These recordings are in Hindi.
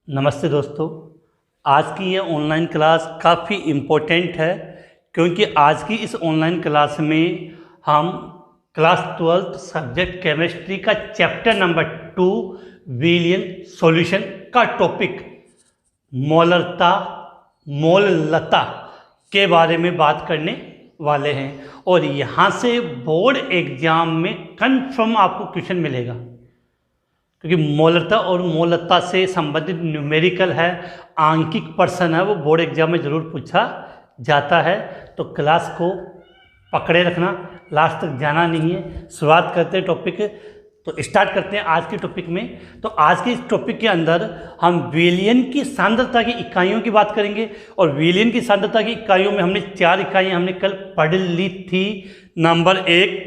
नमस्ते दोस्तों। आज की ये ऑनलाइन क्लास काफ़ी इम्पोर्टेंट है क्योंकि आज की इस ऑनलाइन क्लास में हम क्लास 12th सब्जेक्ट केमिस्ट्री का चैप्टर नंबर 2 विलियन सॉल्यूशन का टॉपिक मोलरता मोललता के बारे में बात करने वाले हैं और यहाँ से बोर्ड एग्ज़ाम में कन्फर्म आपको क्वेश्चन मिलेगा क्योंकि मोलरता और मोललता से संबंधित न्यूमेरिकल है, आंकिक प्रश्न है, वो बोर्ड एग्जाम में ज़रूर पूछा जाता है। तो क्लास को पकड़े रखना, लास्ट तक जाना नहीं है। शुरुआत करते हैं टॉपिक, तो स्टार्ट करते हैं आज के टॉपिक में। तो आज के इस टॉपिक के अंदर हम विलियन की सांद्रता की इकाइयों की बात करेंगे और विलियन की सांद्रता की इकाइयों में हमने 4 इकाइयाँ हमने कल पढ़ ली थी। नंबर 1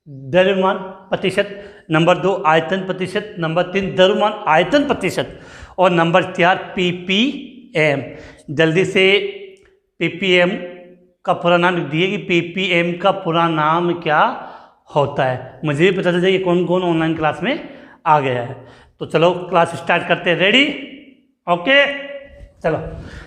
द्रव्यमान प्रतिशत, नंबर 2 आयतन प्रतिशत, नंबर 3 द्रव्यमान आयतन प्रतिशत और नंबर 4 ppm। जल्दी से ppm का पूरा नाम लिख दिए कि ppm का पूरा नाम क्या होता है। मुझे भी पता चल जाए कि कौन कौन ऑनलाइन क्लास में आ गया है। तो चलो क्लास स्टार्ट करते हैं। रेडी? ओके चलो।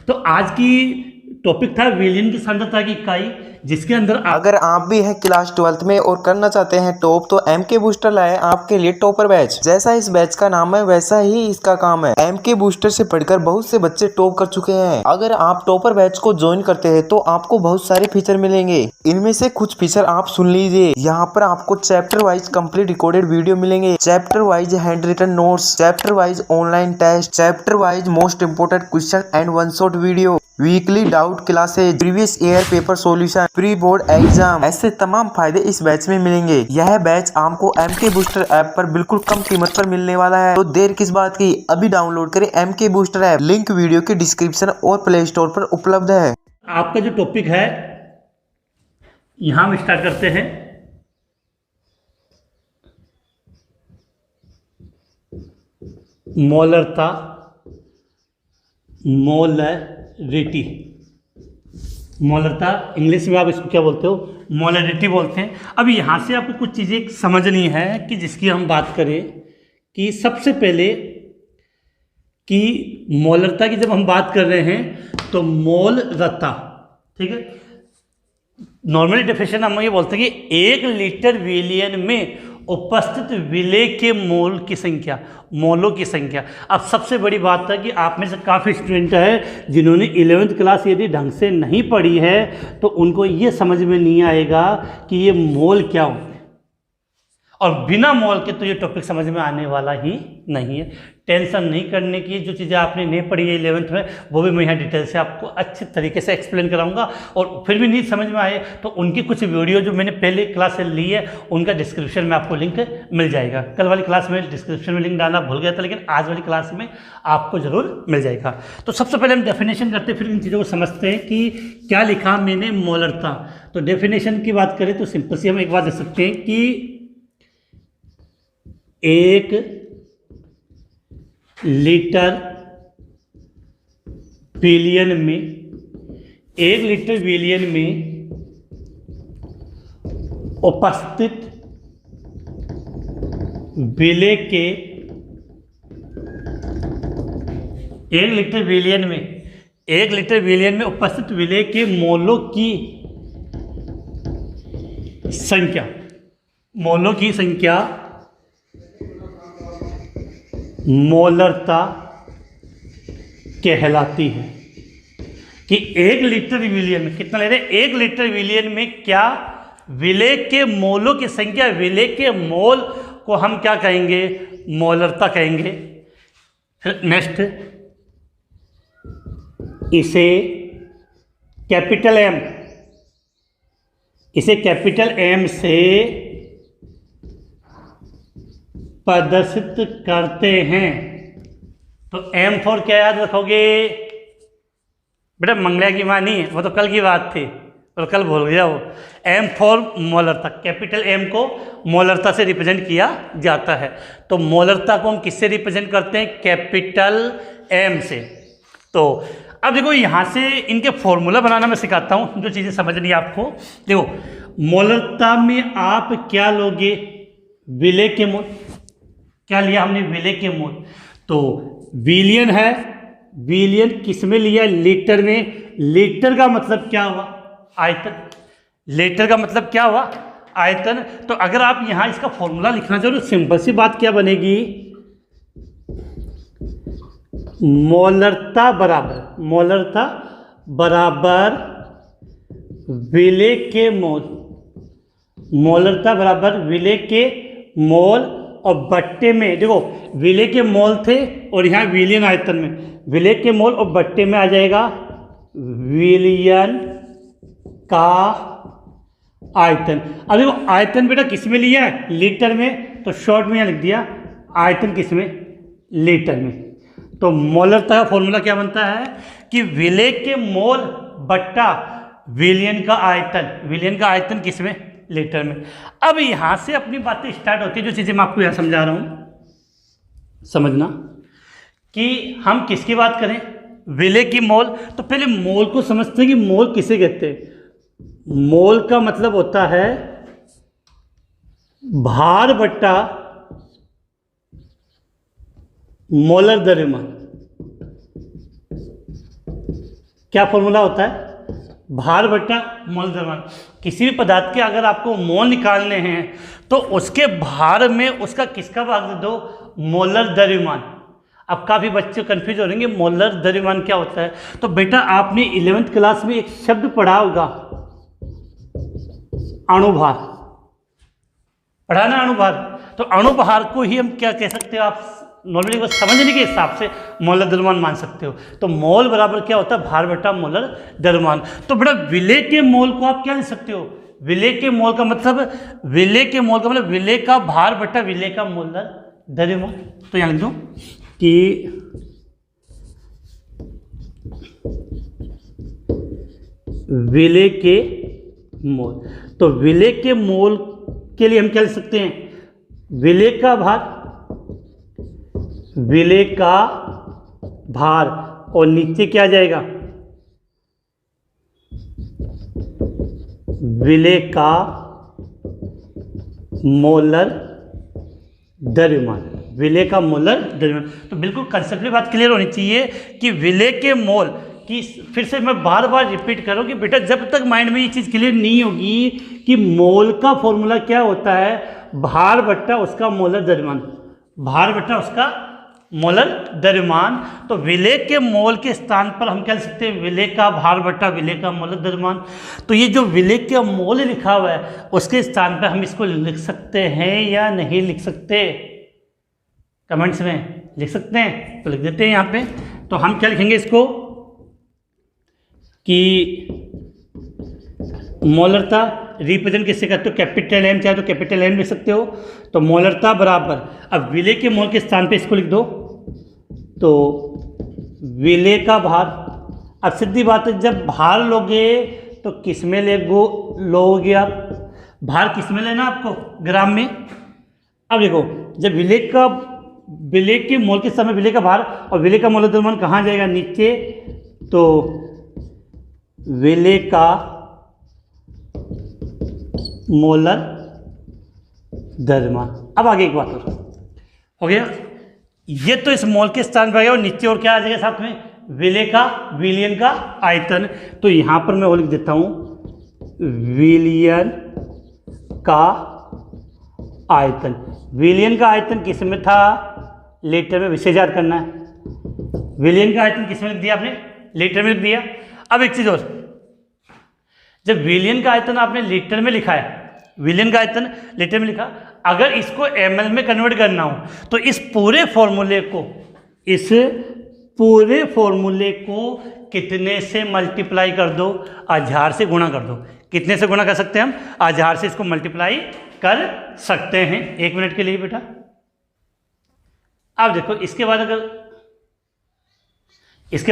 तो आज की टॉपिक था विलियन की सांद्रता की इकाई, जिसके अंदर अगर आप भी हैं क्लास 12th में और करना चाहते हैं टॉप, तो MK बूस्टर लाए आपके लिए टॉपर बैच। जैसा इस बैच का नाम है वैसा ही इसका काम है। MK बूस्टर से पढ़कर बहुत से बच्चे टॉप कर चुके हैं। अगर आप टॉपर बैच को ज्वाइन करते हैं तो आपको बहुत सारे फीचर मिलेंगे। इनमें से कुछ फीचर आप सुन लीजिए। यहाँ पर आपको chapter wise complete recorded video मिलेंगे, chapter wise hand written notes, chapter wise online test, chapter wise most important question and 1 shot video, weekly doubt classes, previous year paper solution, pre board exam. ऐसे तमाम फायदे इस बैच में मिलेंगे। यह बैच आपको MK बूस्टर ऐप पर बिल्कुल कम कीमत पर मिलने वाला है। तो देर किस बात की, अभी डाउनलोड करें MK booster app. Link video के डिस्क्रिप्शन और प्ले स्टोर पर उपलब्ध है। आपका जो टॉपिक है यहां हम स्टार्ट करते हैं। मोलरता मोलरिटी। मोलरता इंग्लिश में आप इसको क्या बोलते हो? मोलरिटी बोलते हैं। अब यहाँ से आपको कुछ चीज़ें समझनी है कि जिसकी हम बात करें कि सबसे पहले कि मोलरता की जब हम बात कर रहे हैं तो मोलरता, ठीक है, नॉर्मली डेफिनेशन हम ये बोलते हैं कि 1 लीटर विलियन में उपस्थित विलेय के मोल की संख्या, मोलों की संख्या। अब सबसे बड़ी बात है कि आप में से काफ़ी स्टूडेंट है जिन्होंने 11th क्लास यदि ढंग से नहीं पढ़ी है तो उनको ये समझ में नहीं आएगा कि ये मोल क्या होते हैं, और बिना मोल के तो ये टॉपिक समझ में आने वाला ही नहीं है। टेंशन नहीं करने की, जो चीज़ें आपने नहीं पढ़ी है 11th में वो भी मैं यहाँ डिटेल से आपको अच्छे तरीके से एक्सप्लेन कराऊंगा। और फिर भी नहीं समझ में आए तो उनकी कुछ वीडियो जो मैंने पहले क्लास से ली है उनका डिस्क्रिप्शन में आपको लिंक मिल जाएगा। कल वाली क्लास में डिस्क्रिप्शन में लिंक डालना भूल गया था, लेकिन आज वाली क्लास में आपको ज़रूर मिल जाएगा। तो सबसे पहले हम डेफिनेशन करते फिर इन चीज़ों को समझते हैं कि क्या लिखा मैंने मोलरता। तो डेफिनेशन की बात करें तो सिंपल सी हम एक बात दे सकते हैं कि 1 लीटर विलियन में, 1 लीटर विलियन में उपस्थित विलेय के, 1 लीटर विलियन में, 1 लीटर विलियन में उपस्थित विलेय के मोलों की संख्या, मोलों की संख्या मोलरता कहलाती है। कि 1 लीटर विलियन में कितना ले रहे हैं? 1 लीटर विलियन में क्या विलेय के मोलों की संख्या, विलेय के मोल को हम क्या कहेंगे? मोलरता कहेंगे। फिर नेक्स्ट, इसे कैपिटल M, इसे कैपिटल M से प्रदर्शित करते हैं। तो M फॉर क्या याद रखोगे बेटा? मंगला की माँ नहीं है, वो तो कल की बात थी और कल भूल गया वो। M फॉर मोलरता, कैपिटल M को मोलरता से रिप्रेजेंट किया जाता है। तो मोलरता को हम किससे रिप्रेजेंट करते हैं? कैपिटल M से। तो अब देखो यहाँ से इनके फॉर्मूला बनाना मैं सिखाता हूँ, जो चीज़ें समझनी है आपको। देखो मोलरता में आप क्या लोगे? विलेय के मोल। क्या लिया हमने? विलेय के मोल। तो विलियन है, विलियन किस में लिया? लीटर में। लीटर का मतलब क्या हुआ? आयतन। लीटर का मतलब क्या हुआ? आयतन। तो अगर आप यहाँ इसका फॉर्मूला लिखना चाहो तो सिंपल सी बात क्या बनेगी? मोलरता बराबर विलेय के मोल। मोलरता बराबर विलेय के मोल और बट्टे में, देखो विलेय के मोल थे और यहाँ विलियन आयतन में, विलेय के मोल और बट्टे में आ जाएगा विलियन का आयतन। अब देखो आयतन बेटा किस में लिया है? लीटर में। तो शॉर्ट में यहाँ लिख दिया आयतन किस में? लीटर में। तो मोलरता का फॉर्मूला क्या बनता है कि विलेय के मोल बट्टा विलियन का आयतन। विलियन का आयतन किस में? लीटर में। अब यहां से अपनी बातें स्टार्ट होती है, जो चीजें मैं आपको यहां समझा रहा हूं, समझना कि हम किसकी बात करें? विलेय की मोल। तो पहले मोल को समझते हैं कि मोल किसे कहते हैं। मोल का मतलब होता है भार बट्टा मोलर द्रव्यमान। क्या फॉर्मूला होता है? भार बट्टा मोल द्रव्यमान। किसी भी पदार्थ के अगर आपको मोल निकालने हैं तो उसके भार में उसका किसका भाग दे दो? मोलर द्रव्यमान। अब काफ़ी बच्चे कंफ्यूज हो रहेंगे मोलर द्रव्यमान क्या होता है। तो बेटा आपने 11th क्लास में एक शब्द पढ़ा होगा, अणुभार। पढ़ा ना अणुभार? तो अणुभार को ही हम क्या कह सकते हो? आप नॉर्मली बस समझने के हिसाब से मोलर द्रव्यमान मान सकते हो। तो मोल बराबर क्या होता है? भार बटा मोलर द्रव्यमान। तो बेटा विलेय के मोल को आप क्या लिख सकते हो? विलेय के मोल का मतलब, विलेय के मोल का मतलब विलेय का भार बटा विलेय का मोलर द्रव्यमान। तो यहाँ लिख दो कि विलेय के मोल। तो विलेय के मोल के लिए हम क्या लिख सकते हैं? विलेय का भार, विलेय का भार और नीचे क्या आ जाएगा? विलेय का मोलर द्रव्यमान। विलेय का मोलर द्रव्यमान। तो बिल्कुल कंसेप्ट बात क्लियर होनी चाहिए कि विलेय के मोल की, फिर से मैं बार बार रिपीट करूं कि बेटा जब तक माइंड में ये चीज़ क्लियर नहीं होगी कि मोल का फॉर्मूला क्या होता है, भार बट्टा उसका मोलर द्रव्यमान, भार बट्टा उसका मोलर द्रव्यमान। तो विलेय के मोल के स्थान पर हम क्या लिख सकते हैं? विलेय का भार बट्टा विलेय का मोलर द्रव्यमान। तो ये जो विलेय का मोल लिखा हुआ है उसके स्थान पर हम इसको लिख सकते हैं या नहीं लिख सकते? कमेंट्स में लिख सकते हैं तो लिख देते हैं यहाँ पे। तो हम क्या लिखेंगे इसको कि मोलरता रिप्रेजेंट किससे करते हो? कैपिटल एम, चाहे तो कैपिटल एम लिख सकते हो। तो मोलरता बराबर, अब विलेय के मोल के स्थान पे इसको लिख दो तो विलेय का भार। अब सीधी बात है, जब भार लोगे तो किस में लोगे आप? भार किस में लेना आपको? ग्राम में। अब देखो जब विलेय के मोल के समय विलेय का भार और विलेय का मोलर द्रव्यमान कहाँ जाएगा? नीचे। तो विलेय का मोलर द्रव्यमान। अब आगे एक बात हो गया, ये तो इस मोल के स्थान पर आ गया और नीचे और क्या आ जाएगा साथ में? विलेय का, विलियन का आयतन। तो यहां पर मैं वो लिख देता हूं विलियन का आयतन। विलियन का आयतन किस में था? लीटर में। विशेष याद करना है, विलियन का आयतन किस में लिख दिया आपने? लीटर में लिख दिया। अब एक चीज और, जब विलियन का आयतन आपने लीटर में लिखा है, विलियन का आयतन लीटर में लिखा, अगर इसको ml में कन्वर्ट करना हो तो इस पूरे फॉर्मूले को कितने से मल्टीप्लाई कर दो? 1000 से गुणा कर दो। कितने से गुणा कर सकते हैं हम? 1000 से इसको मल्टीप्लाई कर सकते हैं। 1 मिनट के लिए बेटा। अब देखो इसके बाद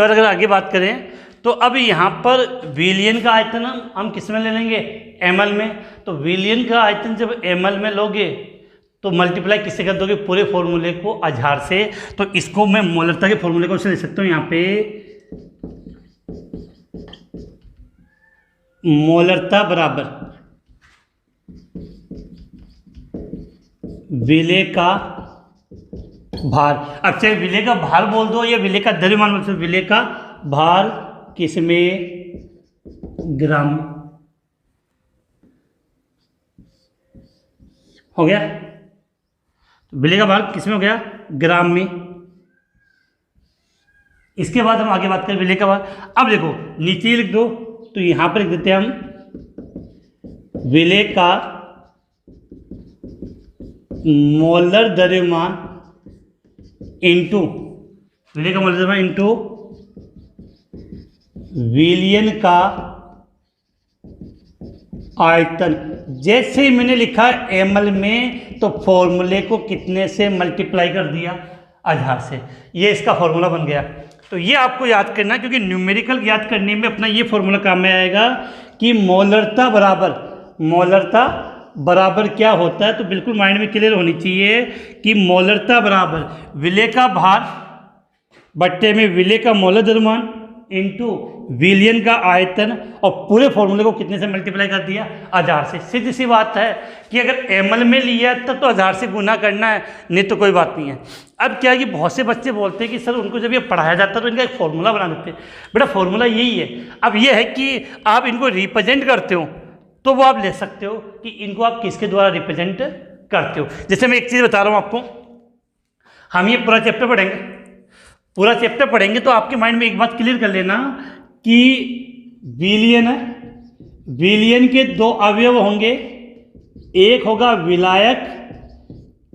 अगर आगे बात करें तो अब यहाँ पर विलियन का आयतन हम किस में ले लेंगे? ml में। तो विलियन का आयतन जब ml में लोगे तो मल्टीप्लाई किससे कर दोगे? पूरे फॉर्मूले को 1000 से। तो इसको मैं मोलरता के फॉर्मूले को से ले सकता हूँ यहाँ पे, मोलरता बराबर विलेय का भार। अब चाहे विलेय का भार बोल दो या विलेय का द्रव्यमान बोल दो, विलेय का भार किसमें, ग्राम में। हो गया, तो विलेय का भार किसमें हो गया, ग्राम में। इसके बाद हम आगे बात करें विलेय का भार। अब देखो नीचे लिख दो, तो यहां पर लिख देते हैं हम विलेय का मोलर द्रव्यमान इंटू, विलेय का मोलर द्रव्यमान इंटू विलयन का आयतन। जैसे ही मैंने लिखा ml में, तो फॉर्मूले को कितने से मल्टीप्लाई कर दिया, 1000 से। ये इसका फॉर्मूला बन गया। तो ये आपको याद करना है, क्योंकि न्यूमेरिकल याद करने में अपना ये फॉर्मूला काम में आएगा कि मोलरता बराबर क्या होता है। तो बिल्कुल माइंड में क्लियर होनी चाहिए कि मोलरता बराबर विलेय का भार बट्टे में विलेय का मोलर द्रव्यमान इंटू विलयन का आयतन, और पूरे फॉर्मूले को कितने से मल्टीप्लाई कर दिया, 1000 से। सीधी सी बात है कि अगर ml में लिया तब तो 1000 से गुना करना है, नहीं तो कोई बात नहीं है। अब क्या है कि बहुत से बच्चे बोलते हैं कि सर उनको जब ये पढ़ाया जाता है तो इनका एक फॉर्मूला बना देते हैं। बेटा फॉर्मूला यही है। अब ये है कि आप इनको रिप्रेजेंट करते हो तो वो आप ले सकते हो कि इनको आप किसके द्वारा रिप्रेजेंट करते हो। जैसे मैं एक चीज़ बता रहा हूँ आपको, हम ये पूरा चैप्टर पढ़ेंगे तो आपके माइंड में एक बात क्लियर कर लेना कि विलयन है, विलयन के 2 अवयव होंगे, एक होगा विलायक,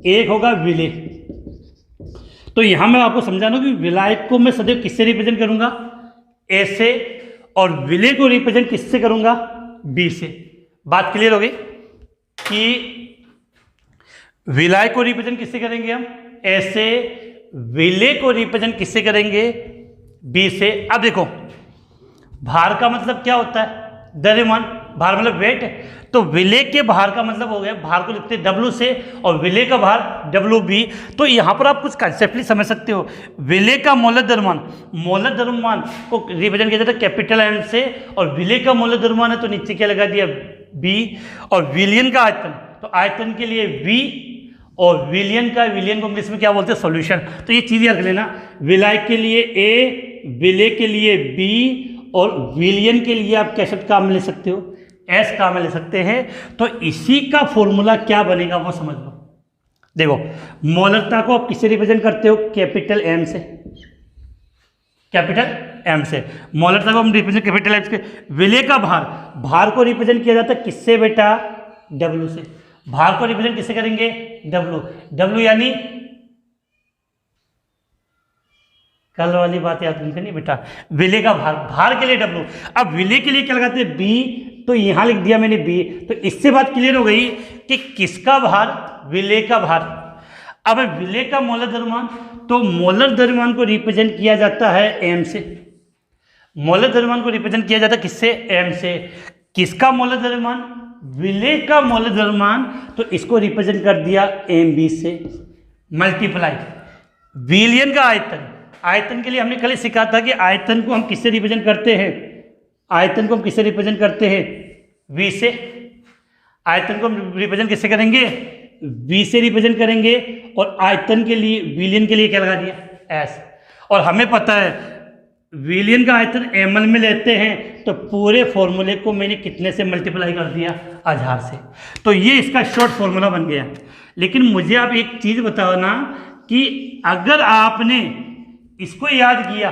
एक होगा विलेय। तो यहां मैं आपको समझाना कि विलायक को मैं सदैव किससे रिप्रेजेंट करूंगा, ए से, और विलेय को रिप्रेजेंट किससे करूंगा, बी से। बात क्लियर हो गई कि विलायक को रिप्रेजेंट किससे करेंगे हम, ए से, विलेय को रिप्रेजेंट किससे करेंगे, बी से। अब देखो भार का मतलब क्या होता है, द्रव्यमान। भार मतलब वेट। तो विलेय के भार का मतलब हो गया, भार को लिखते हैं W से, और विलेय का भार WB। तो यहाँ पर आप कुछ कंसेप्टली समझ सकते हो। विलेय का मोलर द्रव्यमान को रिप्रेजेंट किया जाता है कैपिटल M से, और विलेय का मोलर द्रव्यमान है तो नीचे क्या लगा दिया, B। और विलयन का आयतन, तो आयतन के लिए V, और विलयन को इंग्लिश में क्या बोलते हैं, सॉल्यूशन। तो ये चीज़ याद कर लेना, विलायक के लिए A, विलेय के लिए B, और विलयन के लिए आप क्या शब्द काम में ले सकते हो, S काम में ले सकते हैं। तो इसी का फॉर्मूला क्या बनेगा वो समझ लो। देखो मोलरता को आप किससे रिप्रेजेंट करते हो, कैपिटल M से, मोलरता को हम रिप्रेजेंट कैपिटल M से। विलेय का भार को रिप्रेजेंट किया जाता है किससे बेटा, W से। भार को रिप्रेजेंट किससे करेंगे, W यानी कल वाली बात याद करनी बेटा, विलेय का भार के लिए W। अब विलेय के लिए क्या लगाते हैं, B, तो यहां लिख दिया मैंने B। तो इससे बात क्लियर हो गई कि किसका भार, विलेय का भार। अब विलेय का मोलर द्रव्यमान, तो मोलर द्रव्यमान को रिप्रेजेंट किया जाता है M से। मोलर द्रव्यमान को रिप्रेजेंट किया जाता है किससे, M से। किसका मोलर द्रव्यमान, विलेय का मोलर द्रव्यमान, तो इसको रिप्रेजेंट कर दिया MB से, मल्टीप्लाई विलयन का आयतन के लिए हमने कल सीखा था कि आयतन को हम किससे रिप्रेजेंट करते हैं, V से। आयतन को हम रिप्रेजेंट किससे करेंगे, V से रिप्रेजेंट करेंगे। और आयतन के लिए, विलयन के लिए क्या लगा दिया, S। और हमें पता है विलयन का आयतन ml में लेते हैं, तो पूरे फॉर्मूले को मैंने कितने से मल्टीप्लाई कर दिया, 1000 से। तो ये इसका शॉर्ट फॉर्मूला बन गया। लेकिन मुझे आप एक चीज़ बताओ ना कि अगर आपने इसको याद किया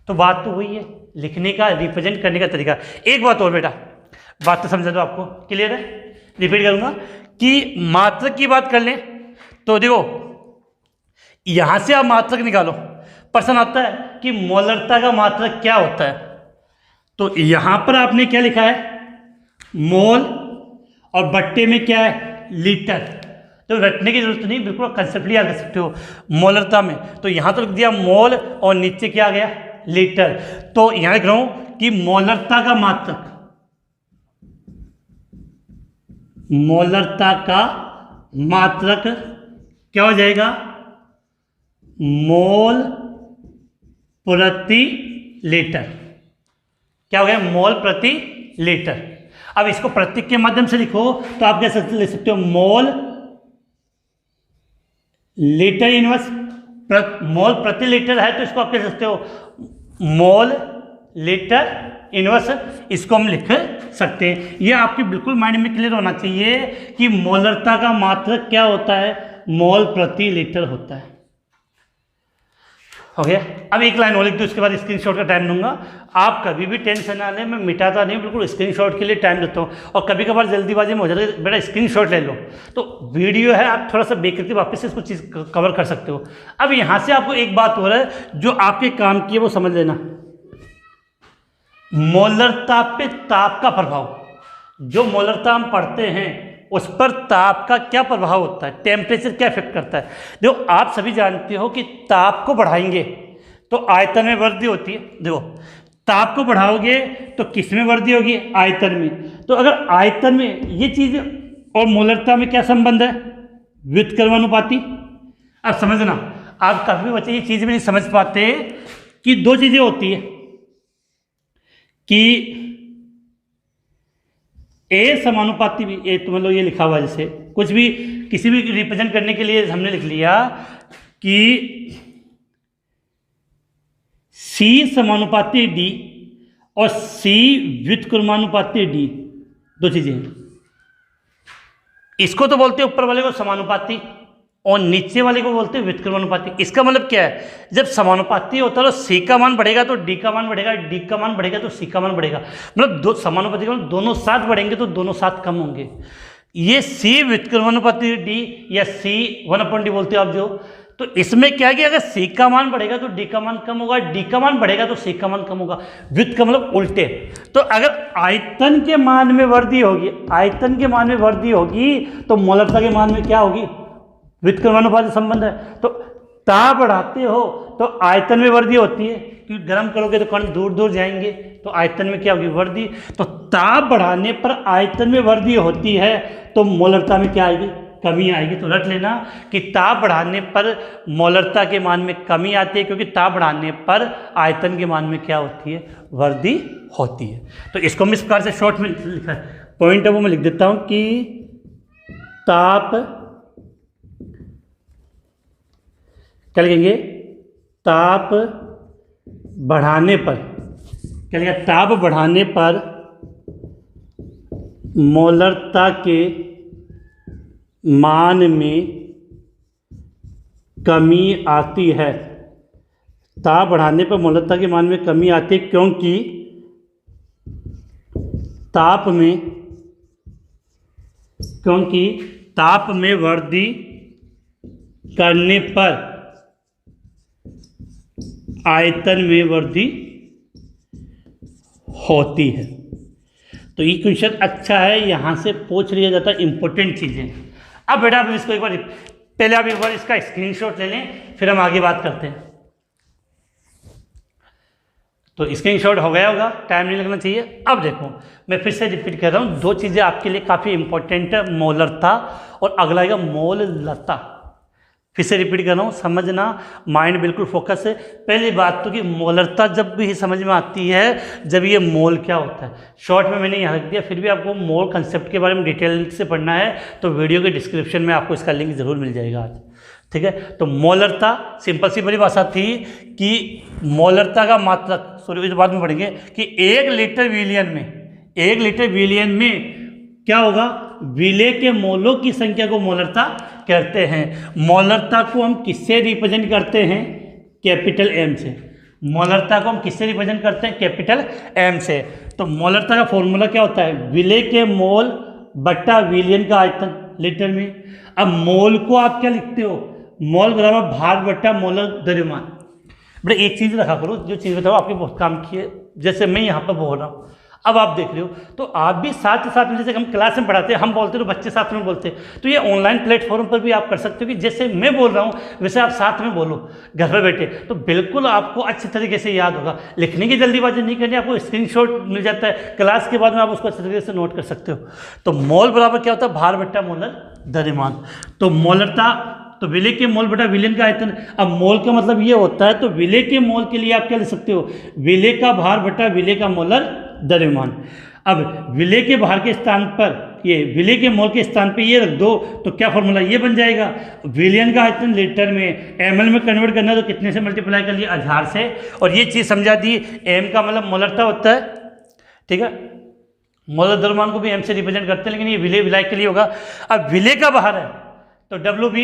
तो बात तो हुई है, लिखने का, रिप्रेजेंट करने का तरीका। एक बात और बेटा, बात तो समझा दो आपको, क्लियर है, रिपीट करूंगा कि मात्रक की बात कर लें तो देखो यहां से आप मात्रक निकालो। प्रश्न आता है कि मोलरता का मात्रक क्या होता है, तो यहां पर आपने क्या लिखा है, मोल, और बट्टे में क्या है, लीटर। तो रटने की जरूरत नहीं, बिल्कुल कंसेप्टली याद कर सकते हो। मोलरता में तो यहां तो लिख दिया मोल, और नीचे क्या आ गया, लीटर। तो यहां लिख रहा हूं कि मोलरता का मात्रक क्या हो जाएगा, मोल प्रति लीटर। क्या हो गया, मोल प्रति लीटर। अब इसको प्रतीक के माध्यम से लिखो तो आप कैसे लिख सकते हो, मोल लीटर इनवर्स मोल प्रति लीटर है तो इसको आप कह सकते हो मोल लीटर इनवर्स, इसको हम लिख सकते हैं। ये आपके बिल्कुल माइंड में क्लियर होना चाहिए कि मोलरता का मात्रक क्या होता है, मोल प्रति लीटर होता है। हो गया। अब एक लाइन और लिख दो, उसके बाद स्क्रीनशॉट का टाइम दूंगा। आप कभी भी टेंशन ना लें, मैं मिटाता नहीं, बिल्कुल स्क्रीनशॉट के लिए टाइम देता हूँ। और कभी कभार जल्दीबाजी में हो जाता है, बेटा स्क्रीनशॉट ले लो, तो वीडियो है आप थोड़ा सा बेक करके वापस से इसको चीज़ कवर कर सकते हो। अब यहाँ से आपको एक बात हो रहा है जो आपके काम की है वो समझ लेना। मोलरता पे ताप का प्रभाव, जो मोलरता हम पढ़ते हैं उस पर ताप का क्या प्रभाव होता है, टेम्परेचर क्या इफेक्ट करता है। देखो आप सभी जानते हो कि ताप को बढ़ाएंगे तो आयतन में वृद्धि होती है। देखो ताप को बढ़ाओगे तो किस में वृद्धि होगी, आयतन में। तो अगर आयतन में ये चीज़ और मोलरता में क्या संबंध है, व्युत्क्रमानुपाती। अब समझना, आप काफ़ी बच्चे ये चीज़ भी नहीं समझ पाते कि दो चीज़ें होती है कि ए समानुपाती भी, ए तो मतलब ये लिखा हुआ जैसे कुछ भी किसी भी रिप्रेजेंट करने के लिए हमने लिख लिया कि सी समानुपाती डी और सी व्युत्क्रमानुपाती डी, दो चीजें हैं। इसको तो बोलते हैं ऊपर वाले को समानुपाती और नीचे वाले को बोलते हैं व्युत्क्रमानुपाती। इसका मतलब क्या है, जब समानुपाती होता है तो सी का मान बढ़ेगा तो डी का मान बढ़ेगा, डी का मान बढ़ेगा तो सी का मान बढ़ेगा। मतलब दो समानुपाती का मतलब दोनों साथ बढ़ेंगे तो दोनों साथ कम होंगे। ये सी व्युत्क्रमानुपाती डी या सी 1/d बोलते हो आप जो, तो इसमें क्या है कि अगर सी का मान बढ़ेगा तो डी का मान कम होगा, डी का मान बढ़ेगा तो सी का मान कम होगा। व्युत का मतलब उल्टे। तो अगर आयतन के मान में वृद्धि होगी, आयतन के मान में वृद्धि होगी तो मोलरता के मान में क्या होगी, व्युत्क्रमानुपाती संबंध है। तो ताप बढ़ाते हो तो आयतन में वृद्धि होती है, क्योंकि गर्म करोगे तो कण दूर दूर जाएंगे तो आयतन में क्या होगी, वृद्धि। तो ताप बढ़ाने पर आयतन में वृद्धि होती है तो मोलरता में क्या आएगी, कमी आएगी। तो रट लेना कि ताप बढ़ाने पर मोलरता के मान में कमी आती है, क्योंकि ताप बढ़ाने पर आयतन के मान में क्या होती है, वृद्धि होती है। तो इसको हम इस प्रकार से शॉर्ट में लिखा है, पॉइंट है वो मैं लिख देता हूं कि ताप, क्या लिखेंगे, ताप बढ़ाने पर, क्या लिखा, ताप बढ़ाने पर मोलरता के मान में कमी आती है। ताप बढ़ाने पर मोलरता के मान में कमी आती है क्योंकि ताप में वृद्धि करने पर आयतन में वृद्धि होती है। तो ये क्वेश्चन अच्छा है, यहाँ से पूछ लिया जाता है इंपॉर्टेंट चीज़ें। अब बेटा आप इसको एक बार पहले आप एक बार इसका स्क्रीनशॉट ले लें, फिर हम आगे बात करते हैं। तो स्क्रीनशॉट हो गया होगा, टाइम नहीं लगना चाहिए। अब देखो मैं फिर से रिपीट कर रहा हूँ, दो चीज़ें आपके लिए काफ़ी इंपॉर्टेंट है, मोलरता और अगला आएगा मोललता। फिर से रिपीट कर रहा हूँ, समझना, माइंड बिल्कुल फोकस है। पहली बात तो कि मोलरता जब भी समझ में आती है जब ये मोल क्या होता है। शॉर्ट में मैंने यहाँ रख दिया, फिर भी आपको मोल कंसेप्ट के बारे में डिटेल से पढ़ना है तो वीडियो के डिस्क्रिप्शन में आपको इसका लिंक ज़रूर मिल जाएगा आज, ठीक है। तो मोलरता सिंपल सी बड़ी भाषा थी कि मोलरता का मात्रक, सॉरी इस बात में पढ़ेंगे कि 1 लीटर विलियन में क्या होगा, विलेय के मोलों की संख्या को मोलरता कहते हैं। मोलरता को हम किससे रिप्रेजेंट करते हैं, कैपिटल एम से। मोलरता को हम किससे रिप्रेजेंट करते हैं, कैपिटल एम से। तो मोलरता का फॉर्मूला क्या होता है, विलेय के मोल बट्टा विलियन का आयतन लीटर में। अब मोल को आप क्या लिखते हो, मोल बराबर भार बट्टा मोलर द्रव्यमान। बड़े एक चीज़ रखा करो, जो चीज़ बताओ आपके बहुत काम की है, जैसे मैं यहाँ पर बोल रहा हूँ, अब आप देख रहे हो तो आप भी साथ ही साथ में, जैसे हम क्लास में पढ़ाते हैं, हम बोलते तो बच्चे साथ में बोलते हैं, तो ये ऑनलाइन प्लेटफॉर्म पर भी आप कर सकते हो कि जैसे मैं बोल रहा हूँ वैसे आप साथ में बोलो घर पर बैठे, तो बिल्कुल आपको अच्छी तरीके से याद होगा। लिखने की जल्दीबाजी नहीं करनी, आपको स्क्रीनशॉट मिल जाता है, क्लास के बाद में आप उसको अच्छी तरीके से नोट कर सकते हो। तो मोल बराबर क्या होता है, भार बट्टा मोलर द्रव्यमान। तो मोलरता, तो विलेय के मोल बटा विलियन का आयतन। अब मोल का मतलब ये होता है, तो विलेय के मोल के लिए आप क्या लिख सकते हो, विलेय का भार बटा विलेय का मोलर द्रव्यमान। अब विलेय के भार के स्थान पर ये विलय के मोल के स्थान पे ये रख दो तो क्या फॉर्मूला ये बन जाएगा, विलियन का आयतन लीटर में ml में कन्वर्ट करना है तो कितने से मल्टीप्लाई कर लिया, 1000 से। और ये चीज़ समझा दी, m का मतलब मोलरता होता है, ठीक है, मोलर द्रव्यमान को भी m से रिप्रेजेंट करते हैं, लेकिन ये विलय विलायक के लिए होगा। अब विलय का बाहर है तो WB,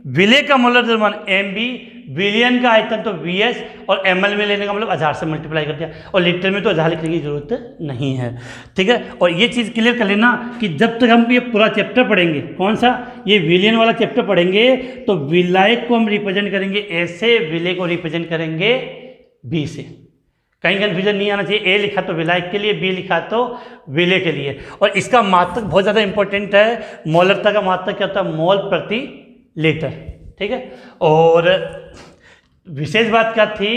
विलय का मोलर द्रव्यमान MB, विलियन का आयतन तो VS, और ml में लेने का मतलब 1000 से मल्टीप्लाई कर दिया, और लीटर में तो 1000 लिखने की जरूरत नहीं है, ठीक है। और ये चीज़ क्लियर कर लेना कि जब तक हम ये पूरा चैप्टर पढ़ेंगे, कौन सा, ये विलियन वाला चैप्टर पढ़ेंगे, तो विलायक को हम रिप्रेजेंट करेंगे A से, विलय को रिप्रेजेंट करेंगे B से। कहीं कन्फ्यूजन नहीं आना चाहिए, A लिखा तो विलायक के लिए, B लिखा तो विलय के लिए। और इसका मात्रक बहुत ज़्यादा इंपॉर्टेंट है, मोलरता का मात्रक क्या होता है, मोल प्रति लीटर, ठीक है। और विशेष बात क्या थी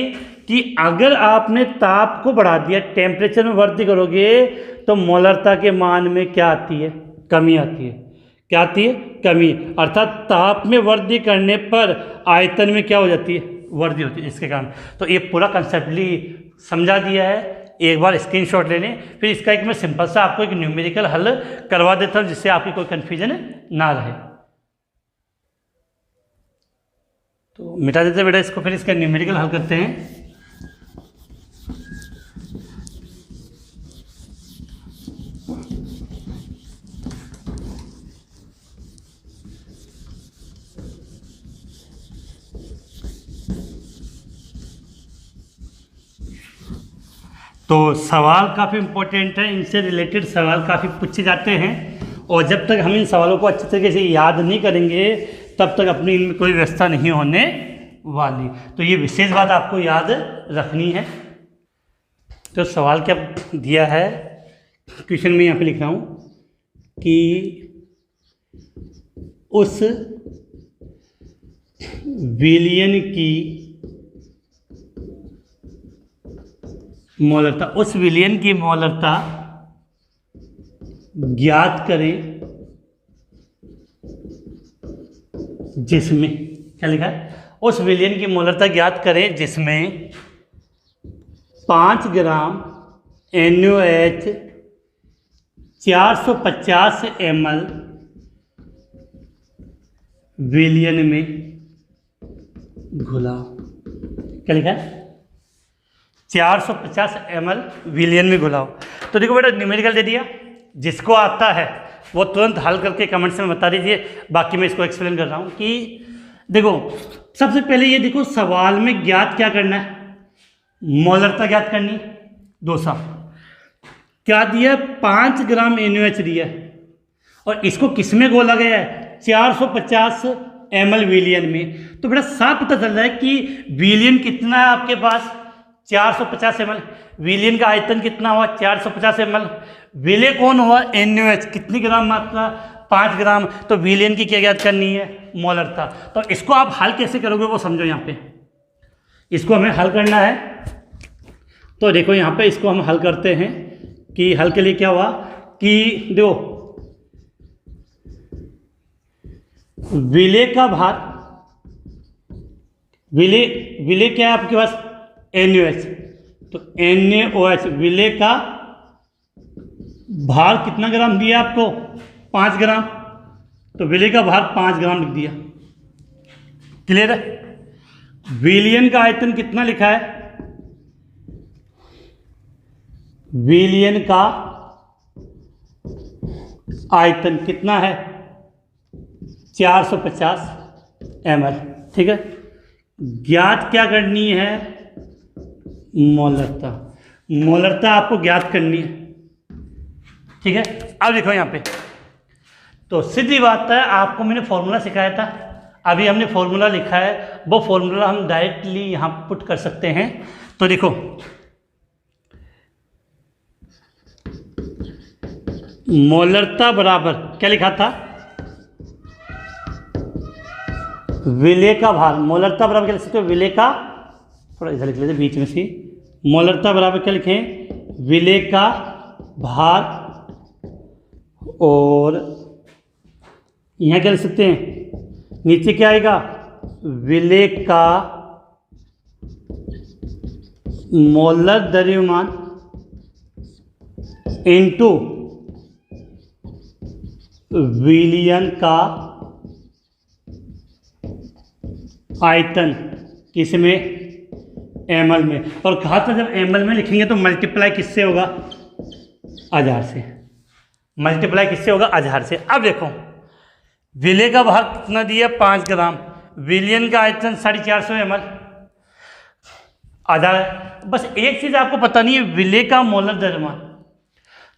कि अगर आपने ताप को बढ़ा दिया, टेम्परेचर में वृद्धि करोगे तो मोलरता के मान में क्या आती है, कमी आती है। क्या आती है, कमी, अर्थात ताप में वृद्धि करने पर आयतन में क्या हो जाती है, वृद्धि होती है इसके कारण। तो ये पूरा कंसेप्टली समझा दिया है, एक बार स्क्रीनशॉट ले लें। फिर इसका एक मैं सिंपल सा आपको एक न्यूमेरिकल हल करवा देता हूँ जिससे आपकी कोई कन्फ्यूजन ना रहे। तो मिटा देते बेटा इसको, फिर इसका न्यूमेरिकल हल करते हैं। तो सवाल काफ़ी इम्पोर्टेंट है, इनसे रिलेटेड सवाल काफ़ी पूछे जाते हैं, और जब तक हम इन सवालों को अच्छी तरीके से याद नहीं करेंगे तब तक अपनी इनमें कोई व्यवस्था नहीं होने वाली। तो ये विशेष बात आपको याद रखनी है। तो सवाल क्या दिया है, क्वेश्चन में यहाँ पे लिख रहा हूँ कि उस विलियन की मोलरता, उस विलियन की मोलरता ज्ञात करें जिसमें, क्या लिखा है, उस विलियन की मोलरता ज्ञात करें जिसमें 5 ग्राम NaOH 450 ml विलियन में घुला। क्या लिखा है, 450 ml विलियन में घुलाओ। तो देखो बेटा न्यूमेरिकल दे दिया, जिसको आता है वो तुरंत हल करके कमेंट्स में बता दीजिए, बाकी मैं इसको एक्सप्लेन कर रहा हूँ कि देखो सबसे पहले ये देखो सवाल में ज्ञात क्या करना है, मोलरता ज्ञात करनी। दूसरा क्या दिया, 5 ग्राम NaOH दिया है और इसको किस में घोला गया है, 450 ml विलियन में। तो बेटा साफ पता चल रहा है कि विलियन कितना है आपके पास, 450 ml। विलियन का आयतन कितना हुआ, 450 ml। विलय कौन हुआ, NaOH, कितनी ग्राम मात्रा, 5 ग्राम। तो विलियन की क्या ज्ञात करनी है, मोलरता। तो इसको आप हल कैसे करोगे वो समझो, यहाँ पे इसको हमें हल करना है। तो देखो यहाँ पे इसको हम हल करते हैं कि हल के लिए क्या हुआ कि देखो विलय का भार, विलय क्या है आपके पास, NaOH। तो NaOH विलय का भार कितना ग्राम दिया आपको, 5 ग्राम। तो विलय का भार 5 ग्राम लिख दिया। क्लियर है। विलियन का आयतन कितना लिखा है, विलियन का आयतन कितना है, 450 ml, ठीक है। ज्ञात क्या करनी है, मोलरता। मोलरता आपको ज्ञात करनी है, ठीक है। अब देखो यहाँ पे तो सीधी बात है, आपको मैंने फॉर्मूला सिखाया था, अभी हमने फॉर्मूला लिखा है, वो फॉर्मूला हम डायरेक्टली यहाँ पुट कर सकते हैं। तो देखो मोलरता बराबर क्या लिखा था, विलय का भार। मोलरता बराबर क्या लिख सकते हो, विलय का, थोड़ा इधर लिख लेते बीच में से, मोलरता बराबर क्या लिखें, विलय का भार, और यहाँ क्या लिख सकते हैं, नीचे क्या आएगा, विलय का मोलर द्रव्यमान इनटू विलयन का आयतन किसमें, ml में। और कहा था जब ml में लिखेंगे तो मल्टीप्लाई किससे होगा, 1000 से। मल्टीप्लाई किससे होगा, 1000 से। अब देखो विलय का भार कितना दिया, 5 ग्राम। विलयन का आयतन 450 ml, 1000। बस एक चीज़ आपको पता नहीं है, विलय का मोलर द्रव्यमान।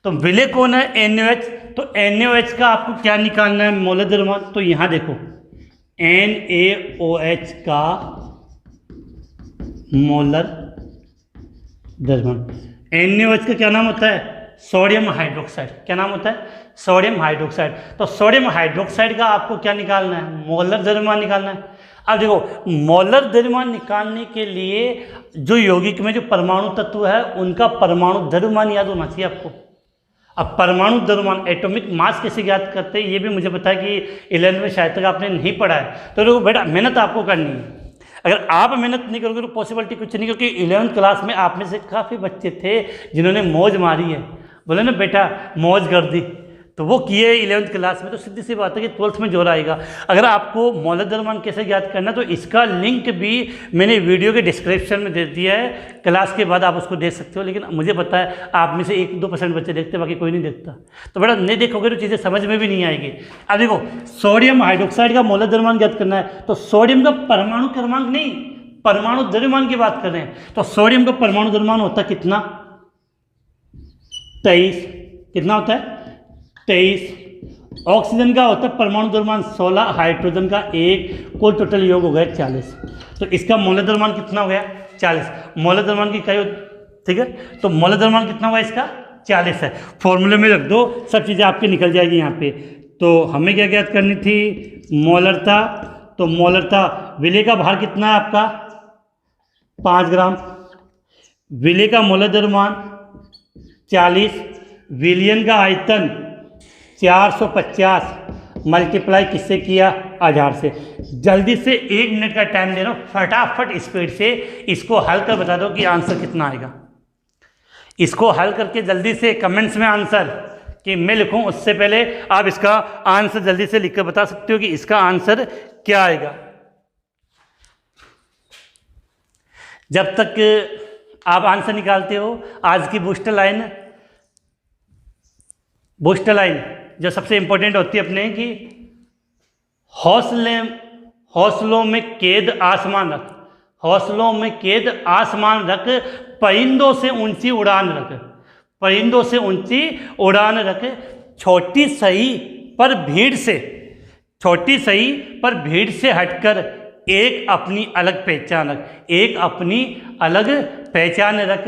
तो विलय कौन है, NaOH। तो NaOH का आपको क्या निकालना है, मोलर द्रव्यमान। तो यहाँ देखो NaOH का मोलर द्रव्यमान। NaOH का क्या नाम होता है, सोडियम हाइड्रोक्साइड। क्या नाम होता है, सोडियम हाइड्रोक्साइड। तो सोडियम हाइड्रोक्साइड का आपको क्या निकालना है, मोलर द्रव्यमान निकालना है। अब देखो मोलर द्रव्यमान निकालने के लिए जो यौगिक में जो परमाणु तत्व है उनका परमाणु द्रव्यमान याद होना चाहिए आपको। अब परमाणु द्रव्यमान, एटॉमिक मास कैसे ज्ञात करते हैं ये भी मुझे पता है कि 11वीं में शायद तक आपने नहीं पढ़ा है। तो देखो बेटा मेहनत आपको करनी है। अगर आप मेहनत नहीं करोगे तो पॉसिबिलिटी कुछ नहीं, क्योंकि 11वीं क्लास में आप में से काफ़ी बच्चे थे जिन्होंने मौज मारी है, बोले ना बेटा मौज कर दी, तो वो किए 11वीं क्लास में। तो सीधी सी बात है कि 12th में जोर आएगा। अगर आपको मोलर द्रव्यमान कैसे ज्ञात करना तो इसका लिंक भी मैंने वीडियो के डिस्क्रिप्शन में दे दिया है, क्लास के बाद आप उसको देख सकते हो। लेकिन मुझे पता है आप में से 1-2% बच्चे देखते, बाकी कोई नहीं देखता। तो बेटा नहीं देखोगे तो चीज़ें समझ में भी नहीं आएगी। अब देखो सोडियम हाइड्रोक्साइड का मोलर द्रव्यमान ज्ञात करना है, तो सोडियम का परमाणु क्रमांक नहीं, परमाणु द्रव्यमान की बात कर रहे हैं। तो सोडियम का परमाणु द्रव्यमान होता है कितना, 23। कितना होता है, 23। ऑक्सीजन का होता है परमाणु द्रव्यमान 16, हाइड्रोजन का 1, कुल टोटल योग हो गया 40। तो इसका मोलर द्रव्यमान कितना हो गया, 40। मोलर द्रव्यमान की इकाई, ठीक है। तो मोलर द्रव्यमान कितना हुआ इसका, 40 है। फॉर्मूले में रख दो, सब चीज़ें आपकी निकल जाएगी यहाँ पे। तो हमें क्या ज्ञात करनी थी, मोलरता। तो मोलरता, विलय का भार कितना है आपका, 5 ग्राम। विलय का मोलर द्रव्यमान 40, विलयन का आयतन 450, मल्टीप्लाई किससे किया, 1000 से। जल्दी से 1 मिनट का टाइम दे रहा हूँ, फटाफट स्पीड से इसको हल कर बता दो कि आंसर कितना आएगा। इसको हल करके जल्दी से कमेंट्स में आंसर कि मैं लिखूं उससे पहले आप इसका आंसर जल्दी से लिख कर बता सकते हो कि इसका आंसर क्या आएगा। जब तक आप आंसर निकालते हो, आज की बूस्टर लाइन जो सबसे इंपॉर्टेंट होती है अपने की, हौसलों में कैद आसमान रख, हौसलों में कैद आसमान रख, परिंदों से ऊंची उड़ान रख, परिंदों से ऊंची उड़ान रख, छोटी सही पर भीड़ से हटकर एक अपनी अलग पहचान रख, एक अपनी अलग पहचान रख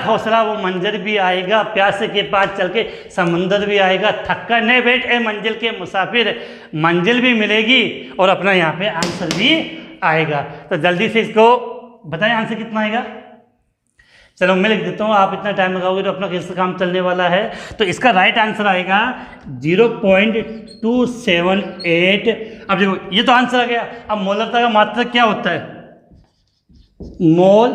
हौसला, वो मंजर भी आएगा, प्यासे के पास चल के समंदर भी आएगा, थक्का नहीं बैठ ए मंजिल के मुसाफिर, मंजिल भी मिलेगी और अपना यहाँ पे आंसर भी आएगा। तो जल्दी से इसको बताएं आंसर कितना आएगा। चलो मैं लिख देता हूँ, आप इतना टाइम लगाओगे तो अपना कैसे काम चलने वाला है। तो इसका राइट आंसर आएगा 0.278। अब देखो ये तो आंसर आ गया। अब मोलरता का मात्रक क्या होता है, मोल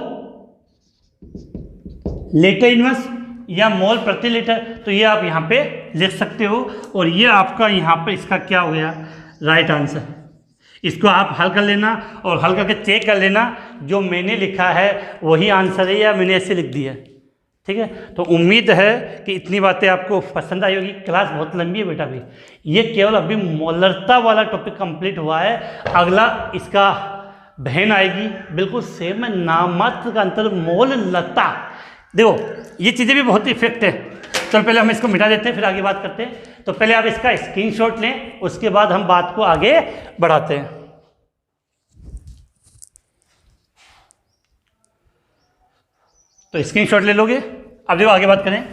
लीटर इनवर्स या मोल प्रति लीटर। तो ये आप यहाँ पे लिख सकते हो और ये आपका यहाँ पे इसका क्या हो गया राइट आंसर। इसको आप हल कर लेना और हल करके चेक कर लेना जो मैंने लिखा है वही आंसर है या मैंने ऐसे लिख दिया, ठीक है। तो उम्मीद है कि इतनी बातें आपको पसंद आई होगी। क्लास बहुत लंबी है बेटा भाई, ये केवल अभी मोलरता वाला टॉपिक कंप्लीट हुआ है। अगला इसका बहन आएगी बिल्कुल सेम है, नाम मात्र का अंतर, मोल लता। देखो ये चीज़ें भी बहुत इफेक्ट है। चलो पहले हम इसको मिटा देते हैं फिर आगे बात करते हैं। तो पहले आप इसका स्क्रीनशॉट लें, उसके बाद हम बात को आगे बढ़ाते हैं। तो स्क्रीनशॉट ले लोगे। अब देखो आगे बात करें।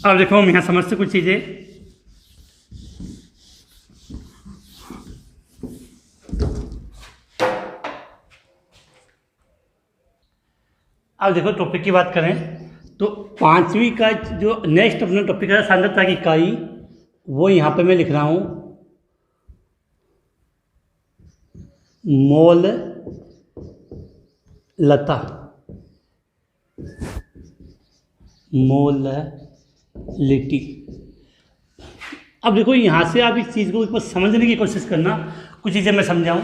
अब देखो हम यहाँ समझते कुछ चीज़ें। अब देखो टॉपिक की बात करें तो 5वीं का जो नेक्स्ट अपना टॉपिक है सांद्रता की इकाई, वो यहाँ पे मैं लिख रहा हूँ मोल लता। मोललिटी। अब देखो यहाँ से आप इस चीज़ को एक बार समझने की कोशिश करना, कुछ चीज़ें मैं समझाऊँ